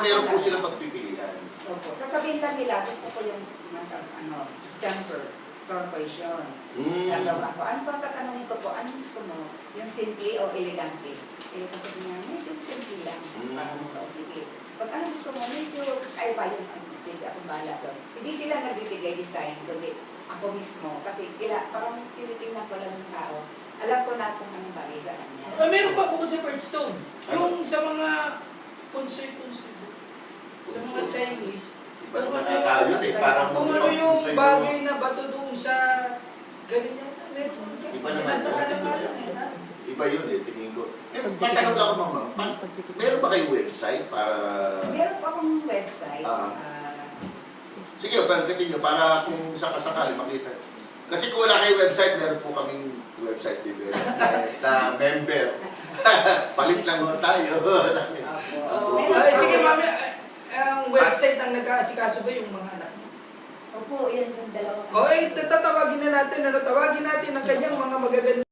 meron po silang pagpipilian. Opo. Sasabihin lang nila, gusto ko yung December, turquoise yun. Gagawa ko. Ano pa tatanungin ko po, ano gusto mo? Yung simple o elegante? Eh, kasi niya, medyo simple lang. Para mo o sige. Pag ano gusto mo, medyo ay ba yung ano, sige, akong bahala doon. Hindi sila nagbibigay design, kundi ako mismo. Kasi parang tinitingnan ko lang ng tao. Alam ko na kung anong bagay sa kanya. Meron pa bukod sa birdstone. Yung sa mga punsoy-punsoy. Sa mga Chinese. Iba naman tao yun eh. Parang Kung ano yung bagay na bato doon sa ganyan. Meron Iba kasi naman. nasa alam-alam eh. Iba yun eh, tingin ko. Matanong lang ako, ma'am. Meron ba kayong website para... Meron pa akong website. Sige, pagkatin nyo para kung sakasakali makita. Kasi kung wala kayong website, meron po kaming website development na member. Palit lang mo tayo. Sige, mami. Ang website ang nag-aasikaso ba yung mga anak mo? Opo, yan yung dalawa. Tatawagin na natin. Tawagin natin ang kanyang mga magaganda.